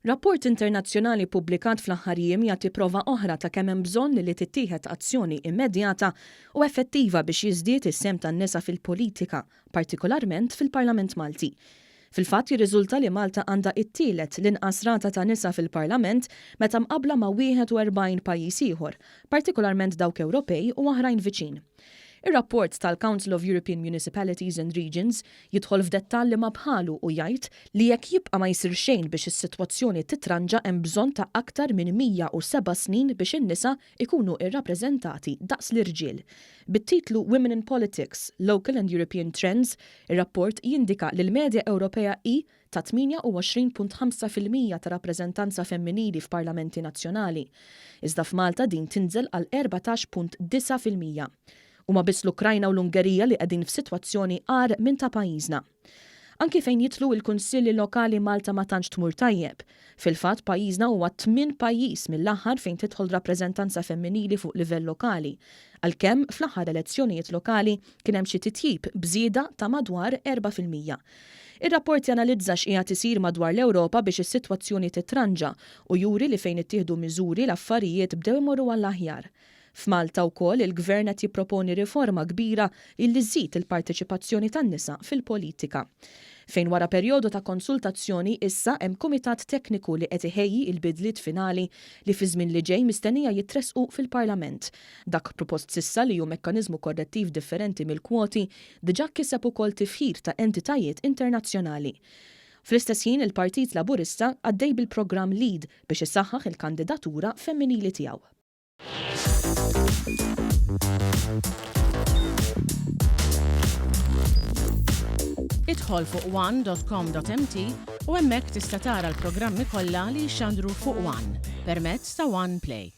Rapport internazzjonali ppubblikat fl-aħħar jiem jagħti prova oħra ta' kemm hemm bżonn li tittieħed azzjoni mmedjata u effettiva biex jiżdied is-sehem tan-nisa fil-politika, partikolarment fil-Parlament Malti. Fil-fatt jirriżulta li Malta għandha t-tielet l-inqas rata ta' nisa fil-Parlament meta mqabbla ma' 41 pajjiż ieħor, partikolarment dawk Ewropej u oħrajn viċin. Ir-rapport tal-Council of European Municipalities and Regions jidħol f'dettalli ma bħalu u jgħid li jekk jibqa' ma jsir xejn biex is-sitwazzjoni titranġa hemm bżonn ta' aktar minn 107 snin biex in-nisa ikunu irrappreżentati daqs l-irġiel. Bit-titlu Women in Politics, Local and European Trends, ir-rapport jindika li l-medja Ewropea hi ta' 28.5% ta' rappreżentanza femminili f'parlamenti nazzjonali. Iżda f'Malta din tinżel għal 14.9%. Huma biss l-Ukrajna u l-Ungerija li qegħdin f'sitwazzjoni għar minn ta' pajjiżna. Anki fejn jitlu l-Kunsilli Lokali Malta ma tantx tmur tajjeb. Fil-fatt pajjiżna huwa 8 pajjiż mill-aħħar fejn tidħol rappreżentanza femminili fuq livell lokali. Għalkemm fl-aħħar elezzjonijiet lokali kien hemm xi titjib bżieda ta' madwar 4%. Ir-rapport janalizza x'qiegħed isir madwar l-Ewropa biex is-sitwazzjoni titranġa u juri li fejn ittieħdu miżuri l-affarijiet bdew imorru għall-aħjar. F'Malta wkoll il-Gvern qed jipproponi riforma kbira illi żżid il-parteċipazzjoni tan-nisa fil-politika. Fejn wara perjodu ta' konsultazzjoni issa hemm kumitat tekniku li qed iħejji l-bidliet finali li fi żmien li ġej mistennija jitresqu fil-Parlament. Dak propost sissa li hu mekkaniżmu korrettiv differenti mill-kwoti diġà kiseb ukoll tifħir ta' entitajiet internazzjonali. Fl-istess ħin il-Partit Laburista għaddej bil-programm Lead biex isaħħaħ il-kandidatura femminili tiegħu. Idħol fuq one.com.mt u hemmhekk tista' tara l-programmi kollha li jxandru fuq One permezz ta' One Play.